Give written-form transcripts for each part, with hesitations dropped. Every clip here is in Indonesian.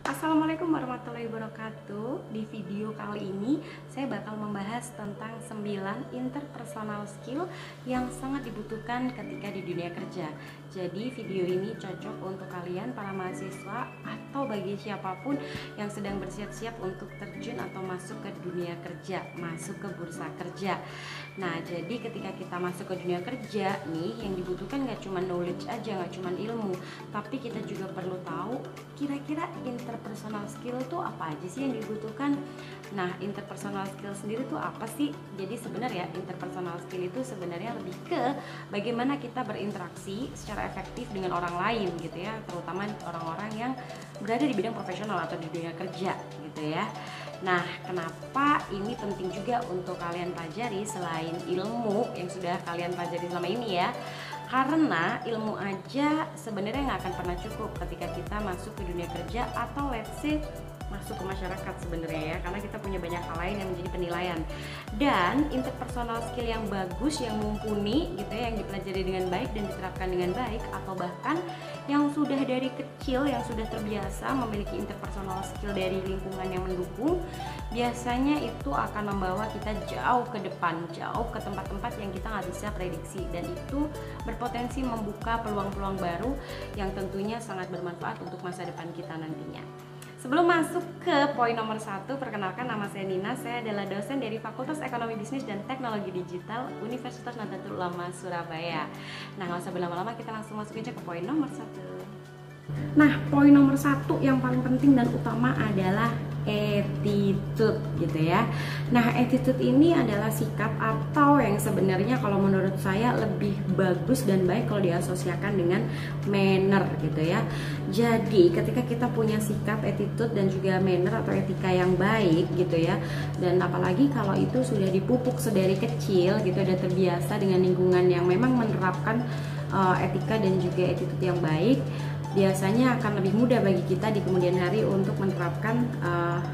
Assalamualaikum warahmatullahi wabarakatuh. Di video kali ini saya bakal membahas tentang 9 interpersonal skill yang sangat dibutuhkan ketika di dunia kerja. Jadi video ini cocok untuk kalian para mahasiswa atau bagi siapapun yang sedang bersiap-siap untuk terjun atau masuk ke dunia kerja, masuk ke bursa kerja. Nah, jadi ketika kita masuk ke dunia kerja nih, yang dibutuhkan gak cuma knowledge aja, gak cuma ilmu, tapi kita juga perlu tahu kira-kira interpersonal skill itu apa aja sih yang dibutuhkan. Nah, interpersonal skill sendiri tuh apa sih? Jadi sebenarnya interpersonal skill itu sebenarnya lebih ke bagaimana kita berinteraksi secara efektif dengan orang lain gitu ya, terutama orang-orang yang berada di bidang profesional atau di dunia kerja gitu ya. Nah, kenapa ini penting juga untuk kalian pelajari selain ilmu yang sudah kalian pelajari selama ini ya? Karena ilmu aja sebenarnya nggak akan pernah cukup ketika kita masuk ke dunia kerja atau let's say masuk ke masyarakat sebenarnya ya, karena kita punya banyak hal lain yang menjadi penilaian. Dan interpersonal skill yang bagus, yang mumpuni gitu ya, yang dipelajari dengan baik dan diterapkan dengan baik, atau bahkan yang sudah dari kecil yang sudah terbiasa memiliki interpersonal skill dari lingkungan yang mendukung, biasanya itu akan membawa kita jauh ke depan, jauh ke tempat-tempat yang kita nggak bisa prediksi, dan itu berpotensi membuka peluang-peluang baru yang tentunya sangat bermanfaat untuk masa depan kita nantinya. Sebelum masuk ke poin nomor 1, perkenalkan, nama saya Nina. Saya adalah dosen dari Fakultas Ekonomi Bisnis dan Teknologi Digital Universitas Nahdlatul Ulama Surabaya. Nah, nggak usah berlama-lama, kita langsung masuk aja ke poin nomor 1. Nah, poin nomor 1 yang paling penting dan utama adalah attitude gitu ya. Nah, attitude ini adalah sikap atau yang sebenarnya kalau menurut saya lebih bagus dan baik kalau diasosiasikan dengan manner gitu ya. Jadi ketika kita punya sikap, attitude dan juga manner atau etika yang baik gitu ya, dan apalagi kalau itu sudah dipupuk sedari kecil gitu, dan terbiasa dengan lingkungan yang memang menerapkan etika dan juga attitude yang baik, biasanya akan lebih mudah bagi kita di kemudian hari untuk menerapkan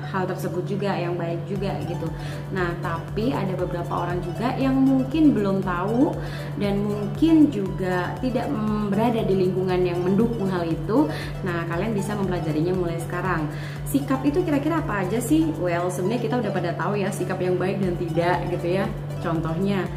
hal tersebut juga, yang baik juga gitu. Nah, tapi ada beberapa orang juga yang mungkin belum tahu dan mungkin juga tidak berada di lingkungan yang mendukung hal itu. Nah, kalian bisa mempelajarinya mulai sekarang. Sikap itu kira-kira apa aja sih? Well, sebenarnya kita udah pada tahu ya sikap yang baik dan tidak gitu ya. Contohnya,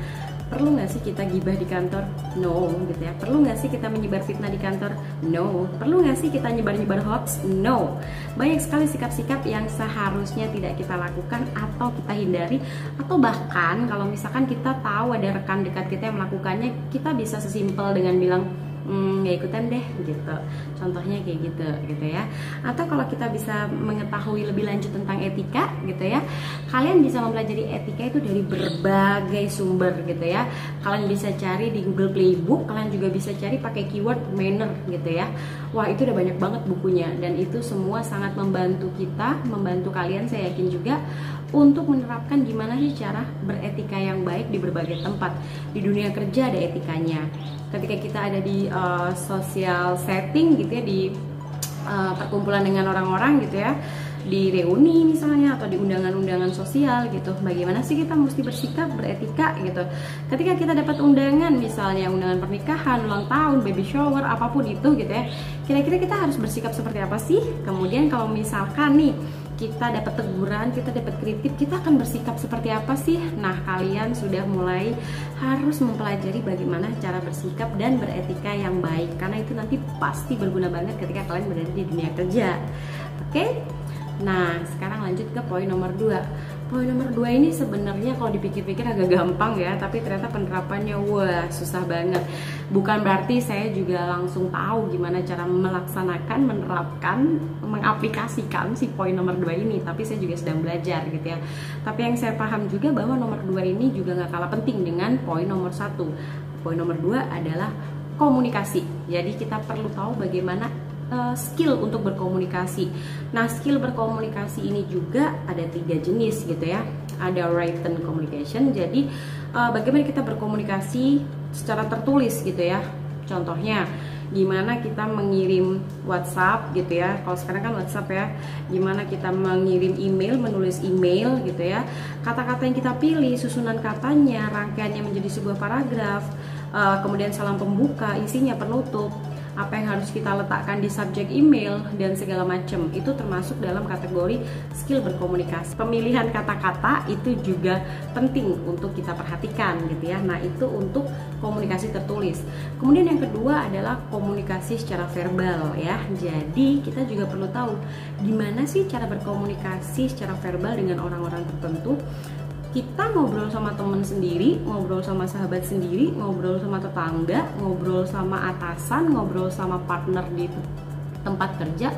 perlu nggak sih kita gibah di kantor? No, gitu ya. Perlu nggak sih kita menyebar fitnah di kantor? No. Perlu nggak sih kita nyebar-nyebar hoax? No. Banyak sekali sikap-sikap yang seharusnya tidak kita lakukan atau kita hindari, atau bahkan kalau misalkan kita tahu ada rekan dekat kita yang melakukannya, kita bisa sesimpel dengan bilang, nggak ikutan deh gitu. Contohnya kayak gitu ya. Atau kalau kita bisa mengetahui lebih lanjut tentang etika gitu ya, kalian bisa mempelajari etika itu dari berbagai sumber gitu ya. Kalian bisa cari di Google Playbook, kalian juga bisa cari pakai keyword manner gitu ya. Wah, itu udah banyak banget bukunya, dan itu semua sangat membantu kita, membantu kalian saya yakin juga untuk menerapkan gimana sih cara beretika yang baik di berbagai tempat. Di dunia kerja ada etikanya. Ketika kita ada di social setting gitu ya, di perkumpulan dengan orang-orang gitu ya, di reuni misalnya atau di undangan-undangan sosial gitu, bagaimana sih kita mesti bersikap, beretika gitu. Ketika kita dapat undangan, misalnya undangan pernikahan, ulang tahun, baby shower, apapun itu gitu ya, kira-kira kita harus bersikap seperti apa sih? Kemudian kalau misalkan nih kita dapat teguran, kita dapat kritik, kita akan bersikap seperti apa sih? Nah, kalian sudah mulai harus mempelajari bagaimana cara bersikap dan beretika yang baik, karena itu nanti pasti berguna banget ketika kalian berada di dunia kerja. Oke? Nah, sekarang lanjut ke poin nomor 2. Poin nomor 2 ini sebenarnya kalau dipikir-pikir agak gampang ya, tapi ternyata penerapannya wah susah banget. Bukan berarti saya juga langsung tahu gimana cara melaksanakan, menerapkan, mengaplikasikan si poin nomor 2 ini, tapi saya juga sedang belajar gitu ya. Tapi yang saya paham juga bahwa nomor 2 ini juga nggak kalah penting dengan poin nomor 1. Poin nomor 2 adalah komunikasi. Jadi kita perlu tahu bagaimana skill untuk berkomunikasi. Nah, skill berkomunikasi ini juga ada 3 jenis gitu ya. Ada written communication, jadi bagaimana kita berkomunikasi secara tertulis gitu ya. Contohnya, gimana kita mengirim WhatsApp gitu ya. Kalau sekarang kan WhatsApp ya. Gimana kita mengirim email, menulis email gitu ya. Kata-kata yang kita pilih, susunan katanya, rangkaiannya menjadi sebuah paragraf, kemudian salam pembuka, isinya, penutup. apa yang harus kita letakkan di subjek email dan segala macam. Itu termasuk dalam kategori skill berkomunikasi. Pemilihan kata-kata itu juga penting untuk kita perhatikan gitu ya. Nah, itu untuk komunikasi tertulis. Kemudian yang kedua adalah komunikasi secara verbal ya. Jadi kita juga perlu tahu gimana sih cara berkomunikasi secara verbal dengan orang-orang tertentu. Kita ngobrol sama temen sendiri, ngobrol sama sahabat sendiri, ngobrol sama tetangga, ngobrol sama atasan, ngobrol sama partner di tempat kerja,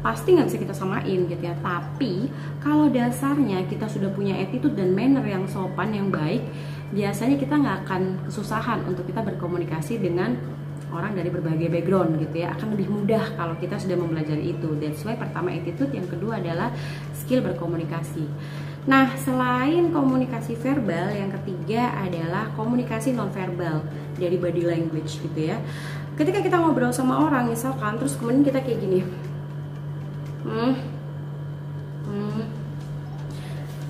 pasti nggak bisa kita samain gitu ya. Tapi kalau dasarnya kita sudah punya attitude dan manner yang sopan, yang baik, biasanya kita nggak akan kesusahan untuk kita berkomunikasi dengan orang dari berbagai background gitu ya. Akan lebih mudah kalau kita sudah mempelajari itu. That's why pertama attitude, yang kedua adalah skill berkomunikasi. Nah, selain komunikasi verbal, yang ketiga adalah komunikasi nonverbal dari body language gitu ya. Ketika kita ngobrol sama orang misalkan, terus kemudian kita kayak gini,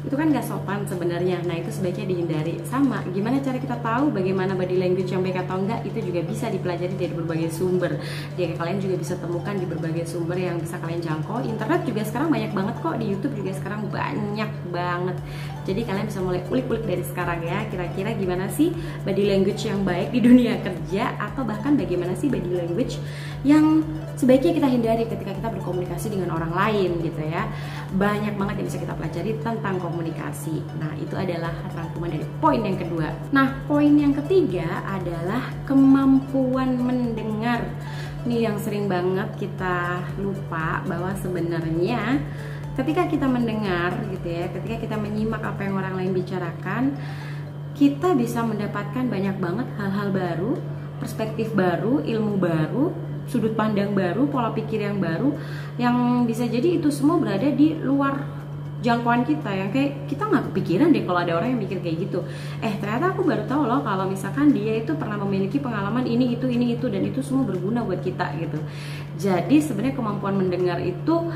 itu kan gak sopan sebenarnya. Nah, itu sebaiknya dihindari. Sama, gimana cara kita tahu bagaimana body language yang baik atau enggak, itu juga bisa dipelajari dari berbagai sumber. Jadi kalian juga bisa temukan di berbagai sumber yang bisa kalian jangkau. Internet juga sekarang banyak banget kok, di YouTube juga sekarang banyak banget. Jadi kalian bisa mulai ulik-ulik dari sekarang ya, kira-kira gimana sih body language yang baik di dunia kerja, atau bahkan bagaimana sih body language yang sebaiknya kita hindari ketika kita berkomunikasi dengan orang lain gitu ya. Banyak banget yang bisa kita pelajari tentang komunikasi. Nah, itu adalah rangkuman dari poin yang kedua. Nah, poin yang ketiga adalah kemampuan mendengar. Ini yang sering banget kita lupa, bahwa sebenarnya ketika kita mendengar gitu ya, ketika kita menyimak apa yang orang lain bicarakan, kita bisa mendapatkan banyak banget hal-hal baru, perspektif baru, ilmu baru, sudut pandang baru, pola pikir yang baru, yang bisa jadi itu semua berada di luar jangkauan kita, yang kayak kita nggak kepikiran deh kalau ada orang yang mikir kayak gitu. Ternyata aku baru tahu loh kalau misalkan dia itu pernah memiliki pengalaman ini itu dan itu semua berguna buat kita gitu. Jadi sebenarnya kemampuan mendengar itu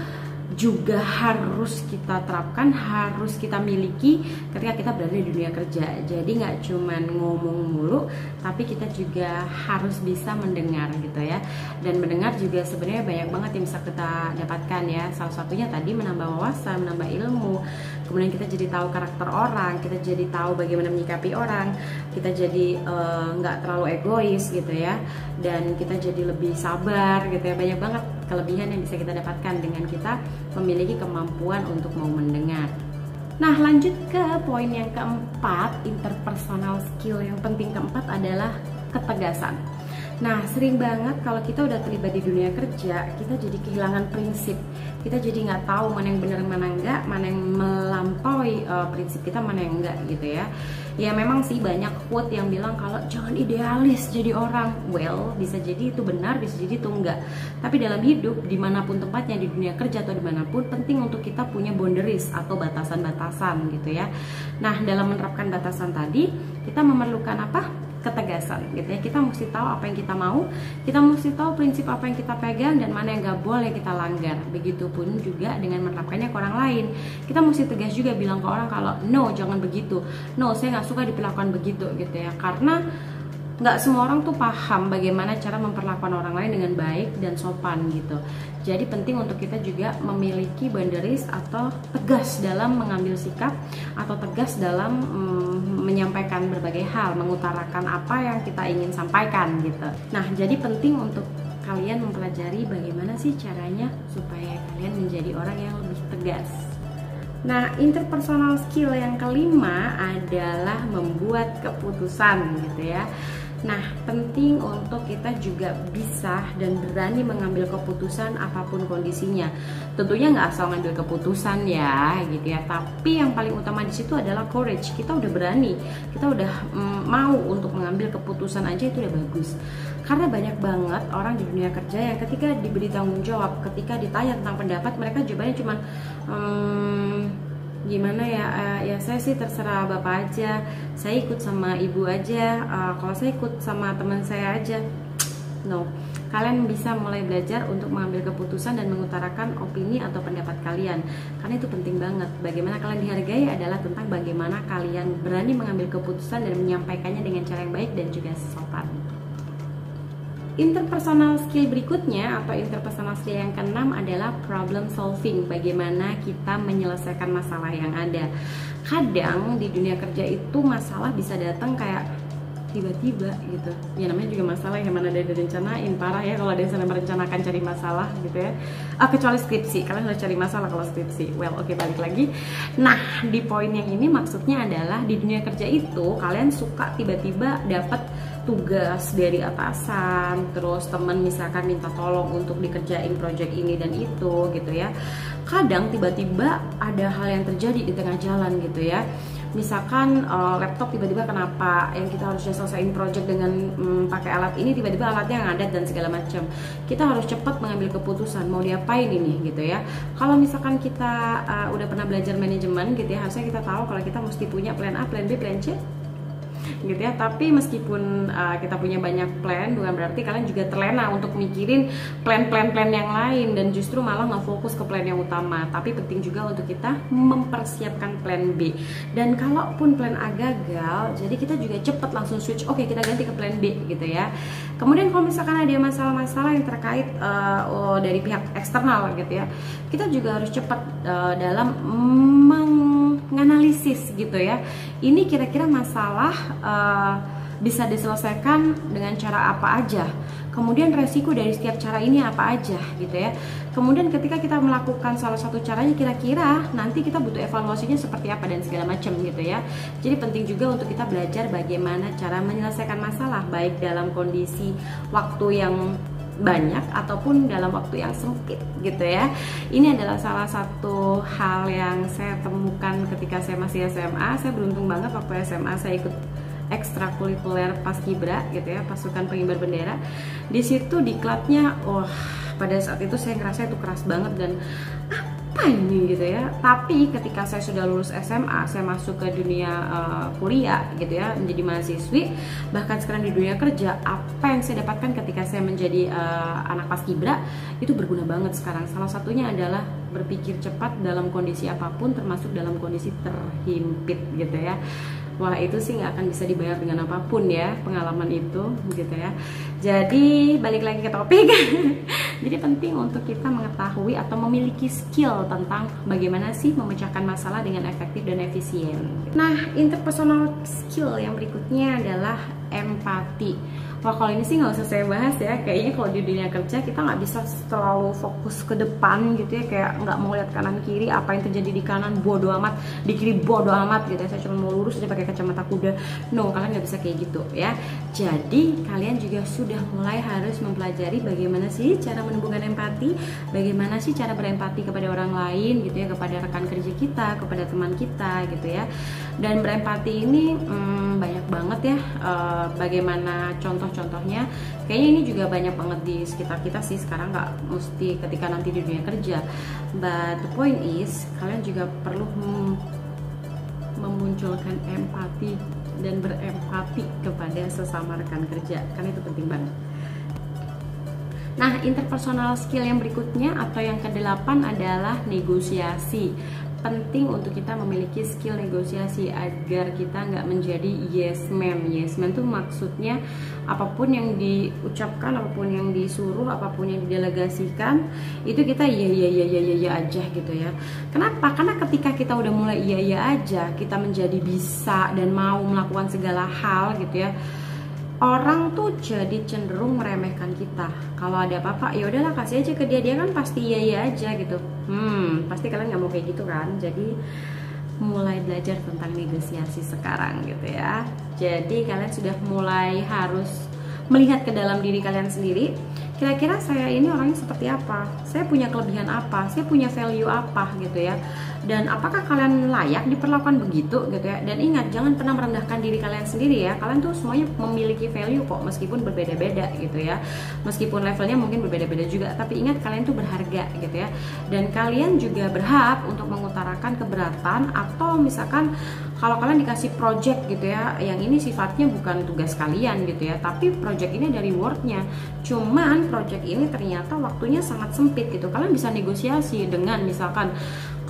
juga harus kita terapkan, harus kita miliki ketika kita berada di dunia kerja. Jadi nggak cuman ngomong mulu, tapi kita juga harus bisa mendengar gitu ya. Dan mendengar juga sebenarnya banyak banget yang bisa kita dapatkan ya. Salah satunya tadi menambah wawasan, menambah ilmu. Kemudian kita jadi tahu karakter orang, kita jadi tahu bagaimana menyikapi orang, kita jadi nggak terlalu egois gitu ya. Dan kita jadi lebih sabar gitu ya. Banyak banget kelebihan yang bisa kita dapatkan dengan kita memiliki kemampuan untuk mau mendengar. Nah, lanjut ke poin yang keempat, interpersonal skill yang penting keempat adalah ketegasan. Nah, sering banget kalau kita udah terlibat di dunia kerja, kita jadi kehilangan prinsip. Kita jadi nggak tahu mana yang benar, mana enggak, mana yang melampaui prinsip kita, mana yang enggak gitu ya. Ya memang sih banyak quote yang bilang kalau jangan idealis jadi orang. Well, bisa jadi itu benar, bisa jadi itu enggak. Tapi dalam hidup, dimanapun tempatnya, di dunia kerja atau dimanapun, penting untuk kita punya boundaries atau batasan-batasan gitu ya. Nah, dalam menerapkan batasan tadi, kita memerlukan apa? Ketegasan gitu ya. Kita mesti tahu apa yang kita mau, kita mesti tahu prinsip apa yang kita pegang dan mana yang gak boleh kita langgar. Begitupun juga dengan menerapkannya ke orang lain. Kita mesti tegas juga bilang ke orang kalau no, jangan begitu, no, saya gak suka diperlakukan begitu gitu ya. Karena nggak semua orang tuh paham bagaimana cara memperlakukan orang lain dengan baik dan sopan gitu. Jadi penting untuk kita juga memiliki boundaries atau tegas dalam mengambil sikap atau tegas dalam menyampaikan berbagai hal, mengutarakan apa yang kita ingin sampaikan gitu. Nah, jadi penting untuk kalian mempelajari bagaimana sih caranya supaya kalian menjadi orang yang lebih tegas. Nah, interpersonal skill yang kelima adalah membuat keputusan gitu ya. Nah, penting untuk kita juga bisa dan berani mengambil keputusan apapun kondisinya. Tentunya nggak asal ngambil keputusan ya, gitu ya. Tapi yang paling utama di situ adalah courage. Kita udah berani, kita udah mau untuk mengambil keputusan aja, itu udah bagus. Karena banyak banget orang di dunia kerja yang ketika diberi tanggung jawab, ketika ditanya tentang pendapat, mereka jawabannya cuma gimana ya saya sih terserah bapak aja, saya ikut sama ibu aja, kalau saya ikut sama teman saya aja. No, kalian bisa mulai belajar untuk mengambil keputusan dan mengutarakan opini atau pendapat kalian, karena itu penting banget. Bagaimana kalian dihargai adalah tentang bagaimana kalian berani mengambil keputusan dan menyampaikannya dengan cara yang baik dan juga sopan. interpersonal skill berikutnya atau interpersonal skill yang keenam adalah problem solving. Bagaimana kita menyelesaikan masalah yang ada. Kadang di dunia kerja itu masalah bisa datang kayak tiba-tiba gitu. Ya namanya juga masalah yang mana ada direncanain. Parah ya kalau ada yang merencanakan cari masalah gitu ya. Kecuali skripsi, kalian harus cari masalah kalau skripsi. Well, oke, balik lagi. Nah, di poin yang ini maksudnya adalah di dunia kerja itu kalian suka tiba-tiba dapat tugas dari atasan, terus teman misalkan minta tolong untuk dikerjain project ini dan itu gitu ya. Kadang tiba-tiba ada hal yang terjadi di tengah jalan gitu ya. Misalkan laptop tiba-tiba kenapa, yang kita harusnya selesaiin project dengan pakai alat ini, tiba-tiba alatnya ngadat dan segala macam. Kita harus cepat mengambil keputusan mau diapain ini gitu ya. Kalau misalkan kita udah pernah belajar manajemen gitu ya, harusnya kita tahu kalau kita mesti punya plan A, plan B, plan C gitu ya. Tapi meskipun kita punya banyak plan, bukan berarti kalian juga terlena untuk mikirin plan yang lain dan justru malah nggak fokus ke plan yang utama. Tapi penting juga untuk kita mempersiapkan plan B. Dan kalaupun plan A gagal, jadi kita juga cepet langsung switch, oke, kita ganti ke plan B gitu ya. Kemudian kalau misalkan ada masalah-masalah yang terkait dari pihak eksternal gitu ya, kita juga harus cepat dalam menganalisis gitu ya. Ini kira-kira masalah bisa diselesaikan dengan cara apa aja. Kemudian resiko dari setiap cara ini apa aja gitu ya. Kemudian ketika kita melakukan salah satu caranya, kira-kira nanti kita butuh evaluasinya seperti apa dan segala macam gitu ya. Jadi penting juga untuk kita belajar bagaimana cara menyelesaikan masalah, baik dalam kondisi waktu yang banyak ataupun dalam waktu yang sempit gitu ya. Ini adalah salah satu hal yang saya temukan ketika saya masih SMA. Saya beruntung banget waktu SMA saya ikut ekstrakurikuler Paskibra gitu ya, pasukan pengibar bendera. Di situ diklatnya, pada saat itu saya ngerasa itu keras banget dan apa ini gitu ya. Tapi ketika saya sudah lulus SMA, saya masuk ke dunia kuliah gitu ya, menjadi mahasiswi, bahkan sekarang di dunia kerja, apa yang saya dapatkan ketika saya menjadi anak Paskibra itu berguna banget sekarang. Salah satunya adalah berpikir cepat dalam kondisi apapun, termasuk dalam kondisi terhimpit gitu ya. Wah, itu sih nggak akan bisa dibayar dengan apapun ya, pengalaman itu gitu ya. Jadi balik lagi ke topik. Jadi penting untuk kita mengetahui atau memiliki skill tentang bagaimana sih memecahkan masalah dengan efektif dan efisien. Nah, interpersonal skill yang berikutnya adalah empati. Wah, kalau ini sih nggak usah saya bahas ya. Kayaknya kalau di dunia kerja kita nggak bisa terlalu fokus ke depan gitu ya, kayak nggak mau lihat kanan kiri, apa yang terjadi di kanan bodo amat, di kiri bodo amat gitu ya. Saya cuma mau lurus aja pakai kacamata kuda. No, kalian nggak bisa kayak gitu ya. Jadi kalian juga sudah mulai harus mempelajari bagaimana sih cara menumbuhkan empati, bagaimana sih cara berempati kepada orang lain gitu ya, kepada rekan kerja kita, kepada teman kita gitu ya. Dan berempati ini banyak banget ya, bagaimana contohnya. Kayaknya ini juga banyak banget di sekitar kita sih sekarang, nggak mesti ketika nanti di dunia kerja. But the point is, kalian juga perlu memunculkan empati dan berempati kepada sesama rekan kerja, karena itu penting banget. Nah, interpersonal skill yang berikutnya atau yang ke-8 adalah negosiasi. Penting untuk kita memiliki skill negosiasi agar kita nggak menjadi yes man. Yes man tuh maksudnya apapun yang diucapkan, apapun yang disuruh, apapun yang didelegasikan itu kita iya aja gitu ya. Kenapa? Karena ketika kita udah mulai iya aja, kita menjadi bisa dan mau melakukan segala hal gitu ya, orang tuh jadi cenderung meremehkan kita. Kalau ada apa-apa, ya udahlah kasih aja ke dia, dia kan pasti iya aja gitu. Pasti kalian nggak mau kayak gitu kan. Jadi mulai belajar tentang negosiasi sekarang gitu ya. Jadi kalian sudah mulai harus melihat ke dalam diri kalian sendiri. Kira-kira saya ini orangnya seperti apa? Saya punya kelebihan apa? Saya punya value apa gitu ya? Dan apakah kalian layak diperlakukan begitu gitu ya? Dan ingat, jangan pernah merendahkan diri kalian sendiri ya. Kalian tuh semuanya memiliki value kok, meskipun berbeda-beda gitu ya. Meskipun levelnya mungkin berbeda-beda juga, tapi ingat kalian tuh berharga gitu ya. Dan kalian juga berhak untuk mengutarakan keberatan, atau misalkan kalau kalian dikasih project gitu ya, yang ini sifatnya bukan tugas kalian gitu ya, tapi project ini ada rewardnya. Cuman project ini ternyata waktunya sangat sempit gitu. Kalian bisa negosiasi dengan misalkan,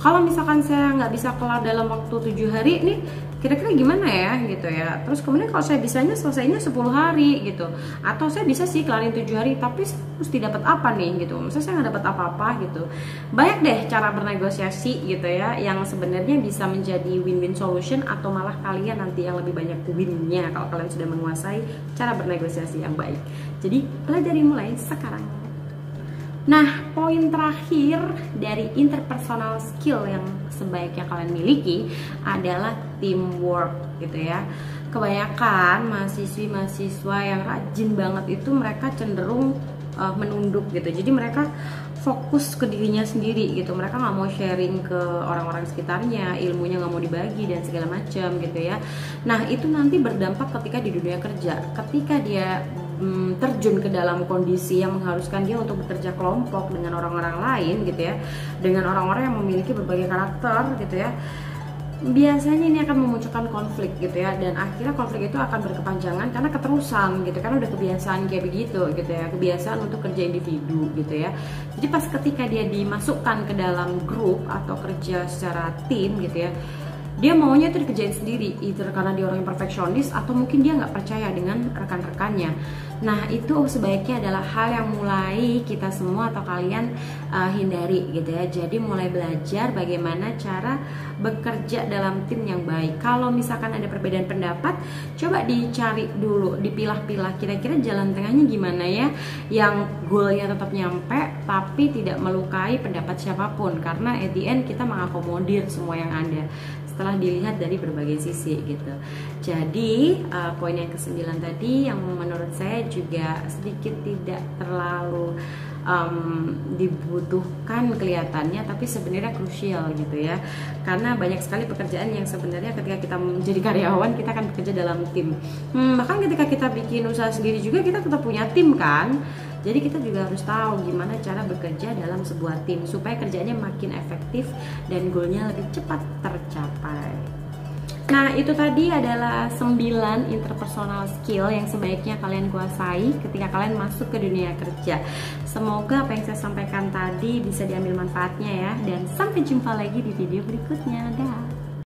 Kalau misalkan saya nggak bisa kelar dalam waktu 7 hari nih, kira-kira gimana ya gitu ya. Terus kemudian kalau saya bisanya selesainya 10 hari gitu, atau saya bisa sih kelarin 7 hari tapi mesti dapat apa nih gitu, maksudnya saya nggak dapat apa-apa gitu. Banyak deh cara bernegosiasi gitu ya, yang sebenarnya bisa menjadi win-win solution, atau malah kalian nanti yang lebih banyak win-nya kalau kalian sudah menguasai cara bernegosiasi yang baik. Jadi pelajari mulai sekarang. Nah, poin terakhir dari interpersonal skill yang sebaiknya kalian miliki adalah teamwork gitu ya. Kebanyakan mahasiswa yang rajin banget itu mereka cenderung menunduk gitu. Jadi mereka fokus ke dirinya sendiri gitu. Mereka nggak mau sharing ke orang-orang sekitarnya, ilmunya nggak mau dibagi dan segala macam gitu ya. Nah, itu nanti berdampak ketika di dunia kerja. Ketika dia terjun ke dalam kondisi yang mengharuskan dia untuk bekerja kelompok dengan orang-orang lain gitu ya, dengan orang-orang yang memiliki berbagai karakter gitu ya, biasanya ini akan memunculkan konflik gitu ya, dan akhirnya konflik itu akan berkepanjangan karena keterusan gitu, karena udah kebiasaan kayak begitu gitu ya, kebiasaan untuk kerja individu gitu ya. Jadi pas ketika dia dimasukkan ke dalam grup atau kerja secara tim gitu ya, dia maunya itu dikerjain sendiri, either karena dia orang yang perfeksionis atau mungkin dia nggak percaya dengan rekan-rekannya. Nah, itu sebaiknya adalah hal yang mulai kita semua atau kalian hindari gitu ya. Jadi mulai belajar bagaimana cara bekerja dalam tim yang baik. Kalau misalkan ada perbedaan pendapat, coba dicari dulu, dipilah-pilah kira-kira jalan tengahnya gimana ya, yang goalnya tetap nyampe tapi tidak melukai pendapat siapapun, karena at the end kita mengakomodir semua yang ada setelah dilihat dari berbagai sisi gitu. Jadi poin yang ke-9 tadi yang menurut saya juga sedikit tidak terlalu dibutuhkan kelihatannya, tapi sebenarnya krusial gitu ya, karena banyak sekali pekerjaan yang sebenarnya ketika kita menjadi karyawan kita akan bekerja dalam tim, bahkan ketika kita bikin usaha sendiri juga kita tetap punya tim kan. Jadi kita juga harus tahu gimana cara bekerja dalam sebuah tim supaya kerjanya makin efektif dan goalnya lebih cepat tercapai. Nah, itu tadi adalah 9 interpersonal skill yang sebaiknya kalian kuasai ketika kalian masuk ke dunia kerja. Semoga apa yang saya sampaikan tadi bisa diambil manfaatnya ya, dan sampai jumpa lagi di video berikutnya. Dah.